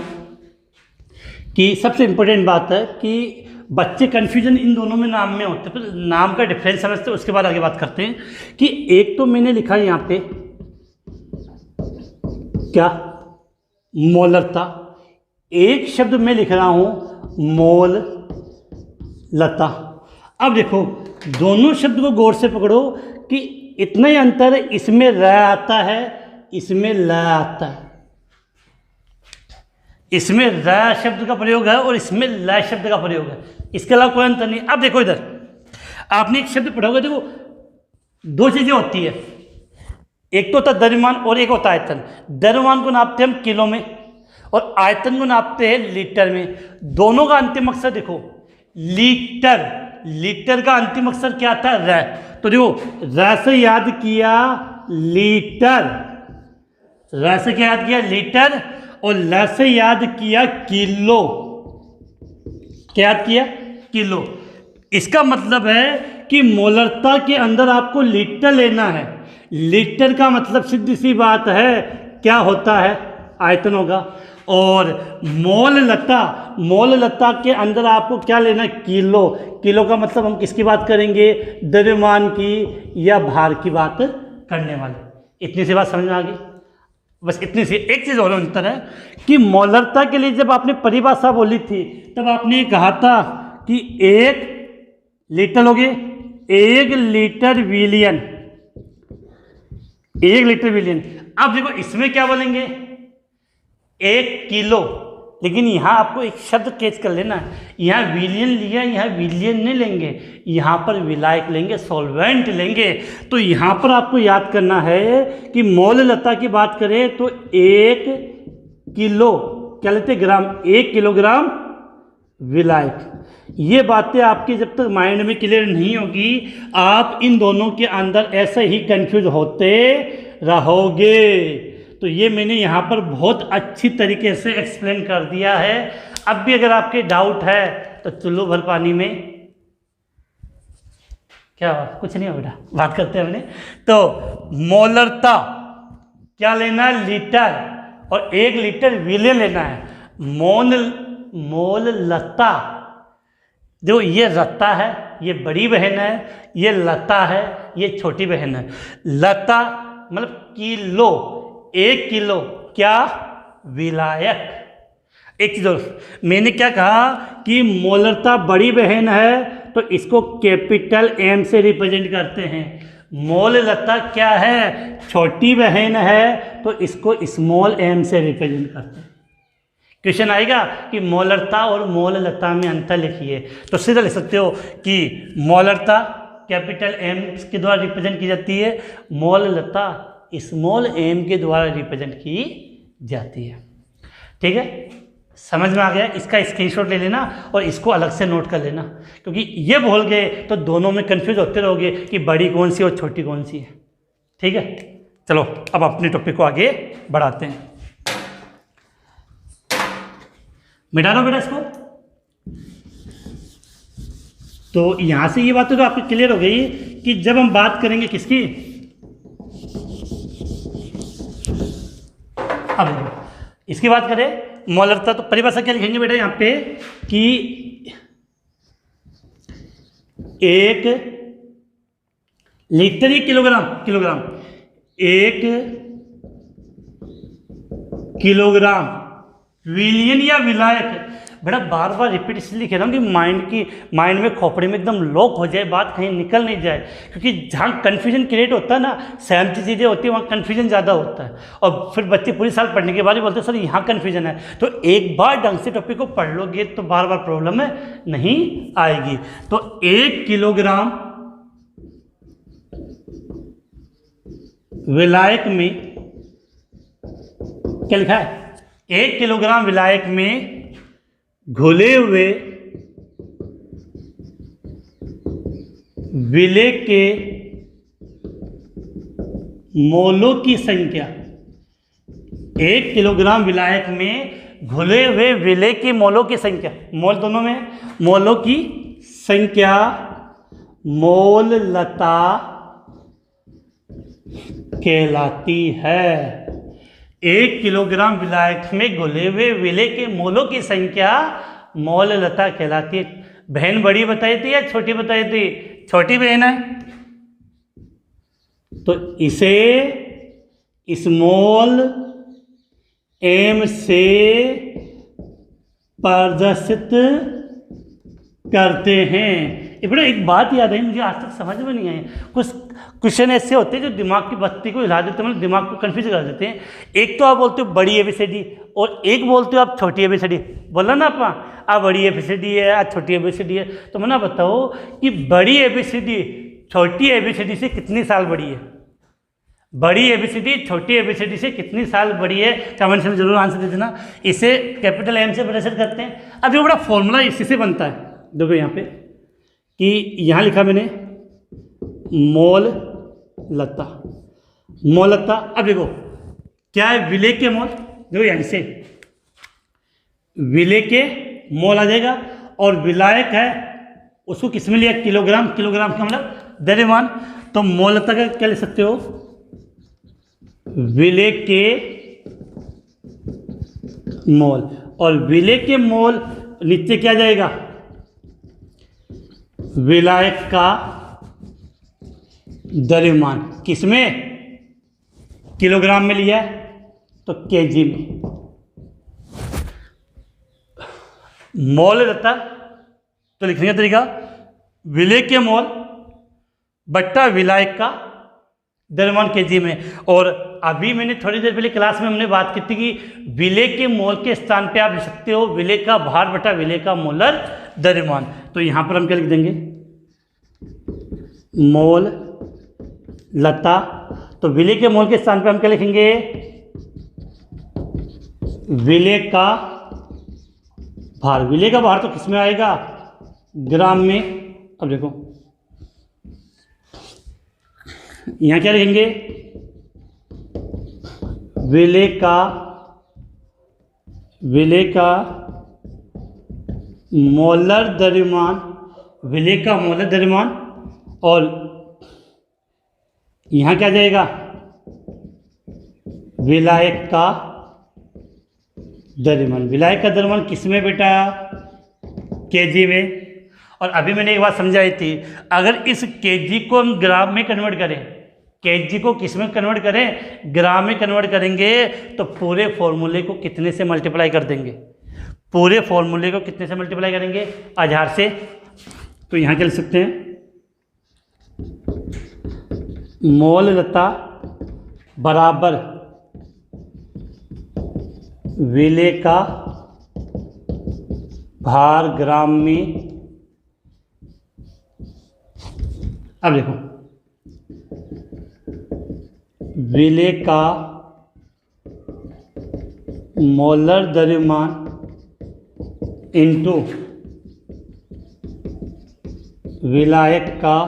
कि सबसे इम्पोर्टेंट बात है कि बच्चे कन्फ्यूजन इन दोनों में नाम में होते हैं, फिर नाम का डिफरेंस समझते हैं, उसके बाद आगे बात करते हैं कि एक तो मैंने लिखा है यहाँ पे क्या, मोलरता, एक शब्द मैं लिख रहा हूँ मोल लता। अब देखो दोनों शब्द को गौर से पकड़ो कि इतना ही अंतर है, इसमें र आता है, इसमें ल आता है, इसमें र शब्द का प्रयोग है और इसमें ल शब्द का प्रयोग है, इसके अलावा कोई अंतर नहीं। अब देखो इधर आपने एक शब्द पढ़ा होगा, देखो दो चीजें होती है, एक तो होता है द्रव्यमान और एक होता है आयतन। द्रव्यमान को नापते हैं हम किलो में और आयतन को नापते हैं लीटर में। दोनों का अंतिम अक्षर देखो लीटर, लीटर का अंतिम अक्षर क्या था, र। तो देखो र से याद किया लीटर, र से क्या याद किया लीटर, और ल से याद किया किलो। क्या याद किया, किलो। इसका मतलब है कि मोलरता के अंदर आपको लीटर लेना है। लीटर का मतलब सीधी सी बात है क्या होता है, आयतन होगा। और मोल लता, मोल लता के अंदर आपको क्या लेना है, किलो। किलो का मतलब हम किसकी बात करेंगे, द्रव्यमान की या भार की बात करने वाले। इतनी सी बात समझ में आ गई, बस इतनी सी। एक चीज़ और अंतर है कि मोलरता के लिए जब आपने परिभाषा बोली थी तब आपने कहा था कि 1 लीटर हो गए, 1 लीटर विलियन, 1 लीटर विलियन। अब देखो इसमें क्या बोलेंगे, 1 किलो, लेकिन यहाँ आपको एक शब्द कैच कर लेना है, यहाँ विलियन लिया, यहाँ विलियन नहीं लेंगे, यहाँ पर विलायक लेंगे, सॉल्वेंट लेंगे। तो यहाँ पर आपको याद करना है कि मोल लता की बात करें तो 1 किलो क्या लेते, ग्राम, 1 किलोग्राम विलायक। ये बातें आपकी जब तक माइंड में क्लियर नहीं होगी, आप इन दोनों के अंदर ऐसे ही कंफ्यूज होते रहोगे। तो ये मैंने यहाँ पर बहुत अच्छी तरीके से एक्सप्लेन कर दिया है। अब भी अगर आपके डाउट है तो चुल्लू भर पानी में क्या हुआ, कुछ नहीं हो बेटा, बात करते हैं हमने। तो मोलरता क्या लेना, लीटर, और 1 लीटर विलियन लेना है। मोल लता, जो ये रत्ता है ये बड़ी बहन है, ये लता है ये छोटी बहन है। लता मतलब किलो, 1 किलो क्या, विलायक। एक चीज और, मैंने क्या कहा कि मोलरता बड़ी बहन है तो इसको कैपिटल M से रिप्रेजेंट करते हैं। मोल लता क्या है, छोटी बहन है तो इसको स्मॉल m से रिप्रेजेंट करते हैं। क्वेश्चन आएगा कि मोलरता और मोल लता में अंतर लिखिए, तो सीधा लिख सकते हो कि मोलरता कैपिटल M के द्वारा रिप्रेजेंट की जाती है, मोल लता स्मॉल m के द्वारा रिप्रेजेंट की जाती है। ठीक है, समझ में आ गया। इसका स्क्रीनशॉट ले लेना और इसको अलग से नोट कर लेना, क्योंकि ये भूल गए तो दोनों में कंफ्यूज होते रहोगे कि बड़ी कौन सी और छोटी कौन सी है। ठीक है, चलो अब अपने टॉपिक को आगे बढ़ाते हैं। मिटा दो बेटा इसको। तो यहां से ये बात तो आपकी क्लियर हो गई कि जब हम बात करेंगे किसकी, अब इसकी बात करें मोलरता, तो परिभाषा क्या लिखेंगे बेटा यहाँ पे कि 1 लीटर ही किलोग्राम, 1 किलोग्राम विलियन या विलायक। बेटा बार बार रिपीट इसलिए लिख रहा हूँ कि माइंड में खोपड़े में एकदम लॉक हो जाए, बात कहीं निकल नहीं जाए, क्योंकि जहाँ कन्फ्यूजन क्रिएट होता है ना, सेम चीज़ें होती है वहाँ कन्फ्यूजन ज़्यादा होता है। और फिर बच्चे पूरी साल पढ़ने के बाद भी बोलते हैं सर यहाँ कन्फ्यूजन है। तो एक बार ढंग से टॉपिक को पढ़ लोगे तो बार बार प्रॉब्लम नहीं आएगी। तो 1 किलोग्राम विलायक में क्या लिखा है, 1 किलोग्राम विलायक में घुले हुए विलेय के मोलों की संख्या, 1 किलोग्राम विलायक में घुले हुए विलेय के मोलों की संख्या, मोल दोनों में, मोलों की संख्या मोल लता कहलाती है। 1 किलोग्राम विलायक में घुले हुए विलेय के मोलों की संख्या मोल लता कहलाती है। बहन बड़ी बताई थी या छोटी बताई थी? छोटी बहन है, तो इसे स्मॉल m से प्रदर्शित करते हैं। ये बड़ा एक बात याद है, मुझे आज तक समझ में नहीं आई। कुछ क्वेश्चन ऐसे होते हैं जो दिमाग की बत्ती को हिला देते हैं, मतलब दिमाग को कंफ्यूज कर देते हैं। एक तो आप बोलते हो बड़ी ABCD और एक बोलते हो आप छोटी ABCD। बोला ना आप बड़ी ABCD है, आप छोटी ABCD है। तो मैं ना बताओ कि बड़ी ABCD छोटी ABCD से कितनी साल बड़ी है? बड़ी ABCD छोटी ABCD से कितनी साल बड़ी है? कमेंट में जरूर आंसर दे देना। इसे कैपिटल M से प्रदर्शित करते हैं। अब जो बड़ा फॉर्मूला इसी से बनता है, देखो यहाँ पे कि यहाँ लिखा मैंने मोल लता। मोल लता, अब देखो क्या है? विलेय के मोल। देखो यहाँ से विलेय के मोल आ जाएगा, और विलायक है उसको किस में लिया? किलोग्राम। किलोग्राम का मतलब द्रव्यमान। तो मोल लता का क्या ले सकते हो? विलेय के मोल। और विलेय के मोल नीचे क्या जाएगा? विलायक का द्रव्यमान। किसमें? किलोग्राम में लिया है तो केजी में। मोल रहता तो लिखने का तरीका विलेय के मोल बट्टा विलायक का द्रव्यमान केजी में। और अभी मैंने थोड़ी देर पहले क्लास में हमने बात की थी कि विलेय के मोल के स्थान पे आप लिख सकते हो विलेय का भार बटा विलेय का मोलर द्रव्यमान। तो यहां पर हम क्या लिख देंगे? मोल लता। तो विलेय के मोल के स्थान पे हम क्या लिखेंगे? विलेय का भार। विलेय का भार तो किस में आएगा? ग्राम में। अब देखो यहां क्या लिखेंगे? विलेय का मोलर द्रव्यमान। विलेय का मोलर द्रव्यमान। और यहां क्या जाएगा? विलायक का द्रव्यमान। विलायक का द्रव्यमान किस में बेटा? केजी में। और अभी मैंने एक बात समझाई थी, अगर इस केजी को हम ग्राम में कन्वर्ट करें, केजी को किस में कन्वर्ट करें? ग्राम में कन्वर्ट करेंगे, तो पूरे फॉर्मूले को कितने से मल्टीप्लाई कर देंगे? पूरे फॉर्मूले को कितने से मल्टीप्लाई करेंगे? 1000 से। तो यहाँ क्या लिख सकते हैं? मोल लता बराबर विलेय का भार ग्राम में। अब देखो विलेय का मोलर द्रव्यमान इंटू विलायक का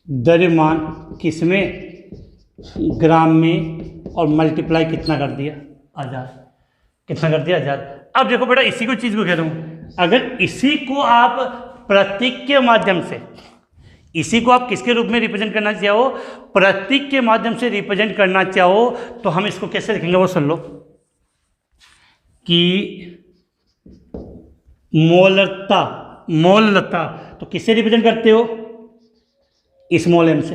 द्रव्यमान किसमें? ग्राम में। और मल्टीप्लाई कितना कर दिया? 1000। कितना कर दिया? 1000। अब देखो बेटा इसी को चीज़ को कह रहा हूँ, अगर इसी को आप प्रतीक के माध्यम से, इसी को आप किसके रूप में रिप्रेजेंट करना चाहो? प्रतीक के माध्यम से रिप्रेजेंट करना चाहो, तो हम इसको कैसे लिखेंगे वो सुन लो कि मोलता। मोलता तो किससे रिप्रेजेंट करते हो? स्मॉल m से।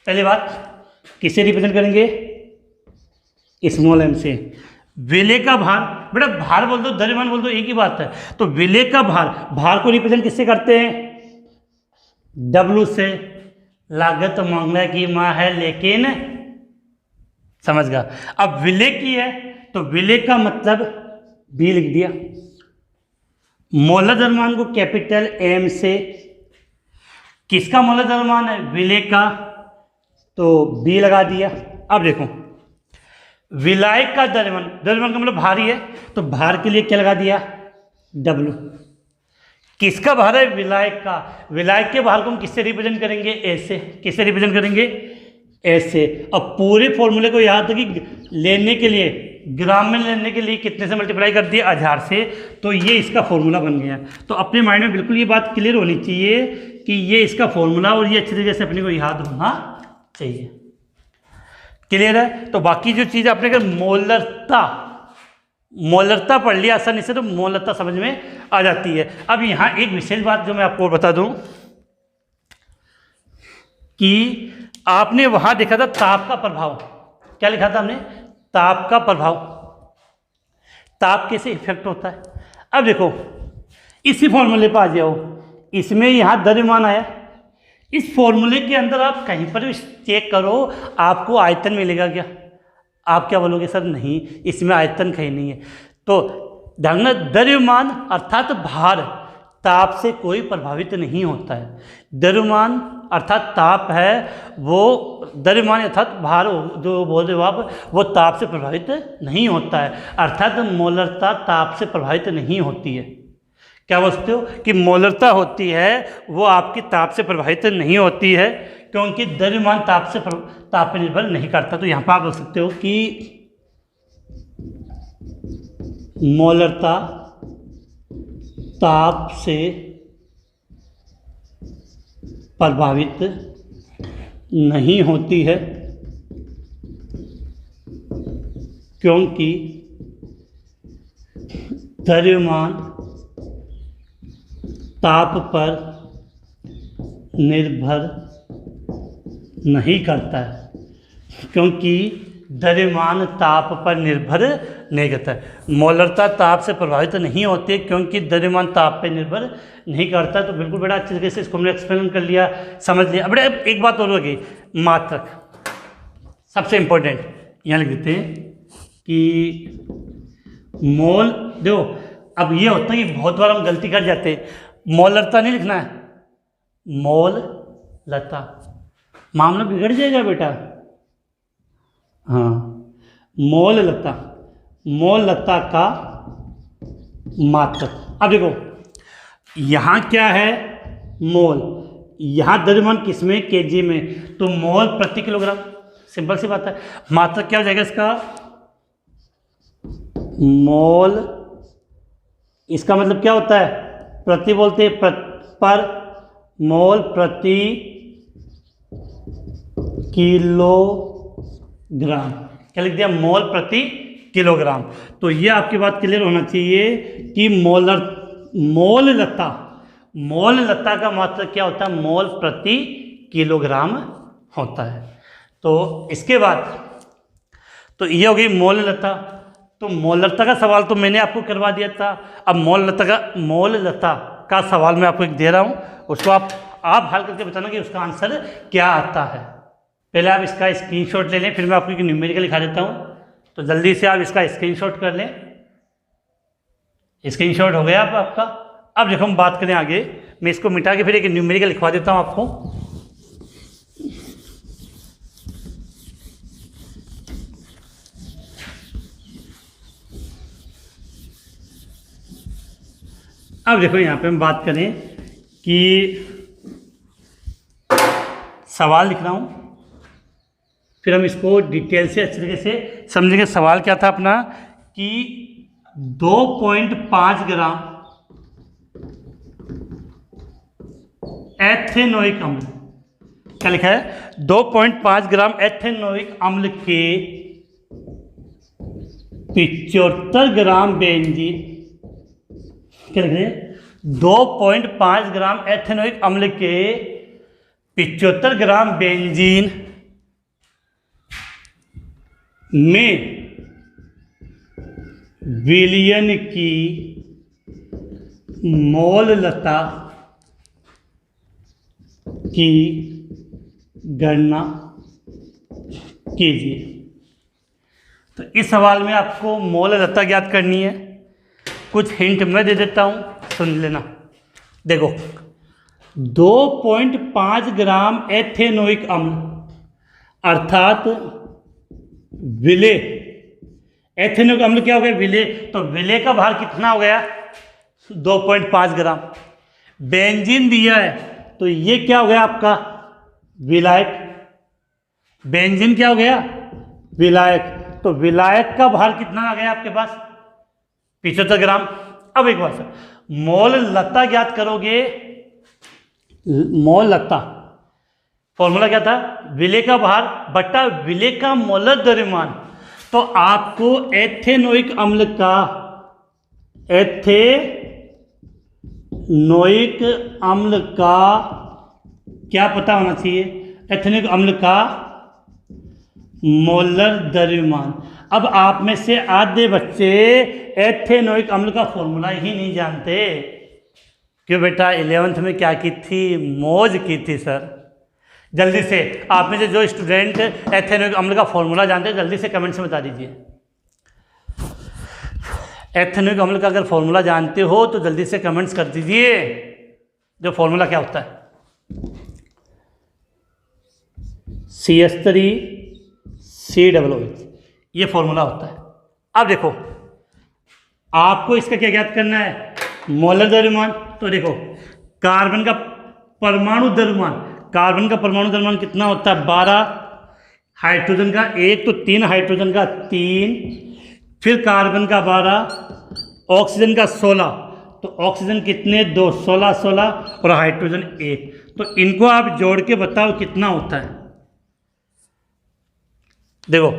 पहली बात किससे रिप्रेजेंट करेंगे? स्मॉल m से। विलेय का भार, बेटा भार बोल दो द्रव्यमान बोल दो एक ही बात है। तो विलेय का भार, भार को रिप्रेजेंट किससे करते हैं? W से। लागत मांगने की माँ है लेकिन, समझ गया। अब विलेय की है तो विलेय का मतलब B लिख दिया। मोलर द्रव्यमान को कैपिटल M से। किसका मोलर द्रव्यमान है? विलेय का, तो B लगा दिया। अब देखो विलायक का द्रव्यमान, द्रव्यमान का मतलब भारी है, तो भार के लिए क्या लगा दिया? W। किसका भार है? विलायक का। विलायक के भार को हम किससे रिप्रेजेंट करेंगे? ऐसे। किससे रिप्रेजेंट करेंगे? ऐसे। अब पूरे फॉर्मूले को याद रखिए लेने के लिए ग्राम में लेने के लिए कितने से मल्टीप्लाई कर दिया, 1000 से। तो ये इसका फॉर्मूला बन गया। तो अपने माइंड में बिल्कुल ये बात क्लियर होनी चाहिए कि ये इसका फॉर्मूला और ये अच्छी तरीके से अपने को याद होना चाहिए। क्लियर है? तो बाकी जो चीज़ आपने अगर मोलरता पढ़ लिया आसानी से तो मोलरता समझ में आ जाती है। अब यहाँ एक विशेष बात जो मैं आपको बता दूं कि आपने वहां देखा था ताप का प्रभाव। क्या लिखा था हमने? ताप का प्रभाव। ताप कैसे इफेक्ट होता है? अब देखो इसी फॉर्मूले पर आ जाओ। इसमें यहाँ द्रव्यमान आया। इस फॉर्मूले के अंदर आप कहीं पर भी चेक करो, आपको आयतन मिलेगा क्या? आप क्या बोलोगे सर नहीं, इसमें आयतन कहीं नहीं है। तो ध्यान रखना, द्रव्यमान अर्थात भार ताप से कोई प्रभावित नहीं होता है। द्रव्यमान अर्थात ताप है, वो द्रव्यमान अर्थात भार जो बोल रहे हो आप, वो ताप से प्रभावित नहीं होता है। अर्थात मोलरता ताप से प्रभावित नहीं होती है। क्या बोलते हो कि मोलरता होती है वो आपकी ताप से प्रभावित नहीं होती है, क्योंकि द्रव्यमान ताप पे निर्भर नहीं करता। तो यहाँ पर आप बोल सकते हो कि मोलरता ताप से प्रभावित नहीं होती है, क्योंकि द्रव्यमान ताप पर निर्भर नहीं करता है। क्योंकि द्रव्यमान ताप पर निर्भर नहीं करता है। मोलरता ताप से प्रभावित नहीं होती क्योंकि द्रव्यमान ताप पर निर्भर नहीं करता। तो बिल्कुल बड़ा अच्छे तरीके से इसको हमने एक्सप्लेन कर लिया, समझ लिया। अब एक बात और होगी, मात्रक सबसे इम्पोर्टेंट। यहाँ लिख देते हैं कि मोल, देखो अब ये होता है कि बहुत बार हम गलती कर जाते हैं, मोलरता नहीं लिखना है, मोल लता। मामला बिगड़ जाएगा बेटा। हाँ, मोल लता, मोल लता का मात्रक। अब देखो यहाँ क्या है, मोल, यहाँ द्रव्यमान किसमें, केजी में, तो मोल प्रति किलोग्राम। सिंपल सी बात है। मात्रक क्या हो जाएगा इसका, मोल। इसका मतलब क्या होता है, प्रति बोलते हैं, पर मोल प्रति किलोग्राम। क्या लिख दिया, मोल प्रति किलोग्राम। तो ये आपकी बात क्लियर होना चाहिए कि मोल लता का मात्रक क्या होता है, मोल प्रति किलोग्राम होता है। तो इसके बाद तो ये हो गई मोल लता। तो मोलरता का सवाल तो मैंने आपको करवा दिया था। अब मोल लता का सवाल मैं आपको एक दे रहा हूँ, उसको आप हल करके बताना कि उसका आंसर क्या आता है। पहले आप इसका स्क्रीनशॉट ले लें, फिर मैं आपको एक न्यूमेरिकल लिखा देता हूँ। तो जल्दी से आप इसका स्क्रीनशॉट कर लें। स्क्रीनशॉट हो गया आपका। अब देखो हम बात करें आगे। मैं इसको मिटा के फिर एक न्यूमेरिकल लिखवा देता हूँ आपको। अब देखो यहाँ पे हम बात करें कि सवाल लिख रहा हूँ, फिर हम इसको डिटेल से अच्छे तरीके से समझेंगे। सवाल क्या था अपना कि 2.5 ग्राम एथेनोइक अम्ल, क्या लिखा है, 2.5 ग्राम एथेनोइक अम्ल के 75 ग्राम बेंजीन, क्या लिख रहे हैं, 2.5 ग्राम एथेनोइक अम्ल के 75 ग्राम बेंजीन में विलयन की मोल लता की गणना कीजिए। तो इस सवाल में आपको मोल लता ज्ञात करनी है। कुछ हिंट मैं दे देता हूँ, सुन लेना। देखो 2.5 ग्राम एथेनोइक अम्ल अर्थात विलेय, एथेनोइक अम्ल क्या हो गया, विलेय। तो विलेय का भार कितना हो गया, 2.5 ग्राम। बेंजीन दिया है तो ये क्या हो गया आपका, विलायक। बेंजीन क्या हो गया, विलायक। तो विलायक का भार कितना आ गया आपके पास? 75 ग्राम। अब एक बात, मोल लता ज्ञात करोगे। मोल लता फॉर्मूला क्या था? विलेय का भार बटा विलेय का मोलर द्रव्यमान। तो आपको एथेनोइक अम्ल का क्या पता होना चाहिए? एथेनोइक अम्ल का मोलर द्रव्यमान। अब आप में से आधे बच्चे एथेनोइक अम्ल का फॉर्मूला ही नहीं जानते। क्यों बेटा? 11th में क्या की थी? मौज की थी सर। जल्दी से आप में से जो स्टूडेंट एथेनोइक अम्ल का फॉर्मूला जानते हैं जल्दी से कमेंट्स में बता दीजिए। एथेनोइक अम्ल का अगर फॉर्मूला जानते हो तो जल्दी से कमेंट्स कर दीजिए। जो फॉर्मूला क्या होता है? CH3COOH, ये फॉर्मूला होता है। अब देखो आपको इसका क्या ज्ञात करना है? मोलर द्रव्यमान। तो देखो कार्बन का परमाणु द्रव्यमान कितना होता है? 12, हाइड्रोजन का 1 तो 3, हाइड्रोजन का 3, फिर कार्बन का 12, ऑक्सीजन का 16। तो ऑक्सीजन कितने? 2, 16 16 और हाइड्रोजन 1। तो इनको आप जोड़ के बताओ कितना होता है। देखो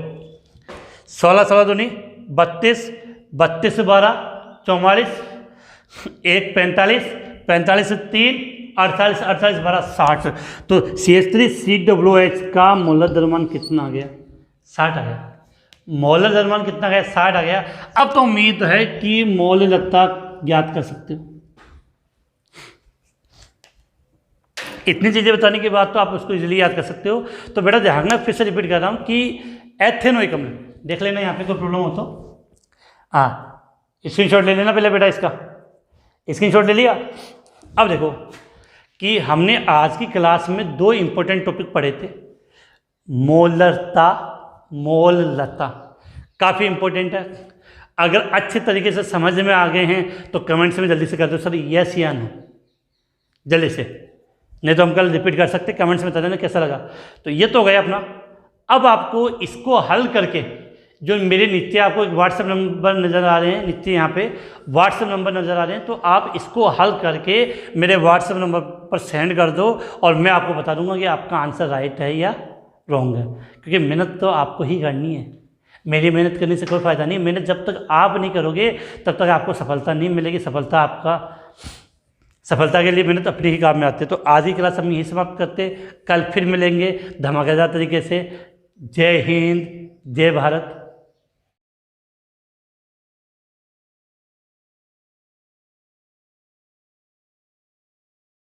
16 16 दूनी 32, 32 से 12 44, 1 45, 45 से 3 48, 48 12 60। तो CH3COOH का मोलर द्रव्यमान कितना आ गया? 60 आ गया। मोलर द्रव्यमान कितना आ गया? 60 आ गया। अब तो उम्मीद है कि मोल लता ज्ञात कर सकते हो। इतनी चीज़ें बताने के बाद तो आप उसको इजीली याद कर सकते हो। तो बेटा ध्यान रखना, फिर से रिपीट कर रहा हूँ कि एथेनोइक अम्ल देख लेना, यहाँ पे कोई प्रॉब्लम हो तो स्क्रीनशॉट ले लेना पहले बेटा। इसका स्क्रीनशॉट ले लिया। अब देखो कि हमने आज की क्लास में 2 इंपॉर्टेंट टॉपिक पढ़े थे। मोल लता काफ़ी इंपॉर्टेंट है। अगर अच्छे तरीके से समझ में आ गए हैं तो कमेंट्स में जल्दी से कर दो सर यस या नो, जल्दी से, नहीं तो हम कल रिपीट कर सकते। कमेंट्स में बता देना कैसा लगा। तो ये तो हो गया अपना। अब आपको इसको हल करके जो मेरे नीचे आपको एक व्हाट्सएप नंबर नज़र आ रहे हैं, नीचे यहाँ पे व्हाट्सएप नंबर नज़र आ रहे हैं, तो आप इसको हल करके मेरे व्हाट्सएप नंबर पर सेंड कर दो और मैं आपको बता दूंगा कि आपका आंसर राइट है या रॉन्ग है। क्योंकि मेहनत तो आपको ही करनी है, मेरी मेहनत करने से कोई फ़ायदा नहीं। मेहनत जब तक आप नहीं करोगे तब तक आपको सफलता नहीं मिलेगी। सफलता के लिए मेहनत अपने ही काम में आती है। तो आज ही क्लास हम यही समाप्त करते, कल फिर मिलेंगे धमाकेदार तरीके से। जय हिंद, जय भारत।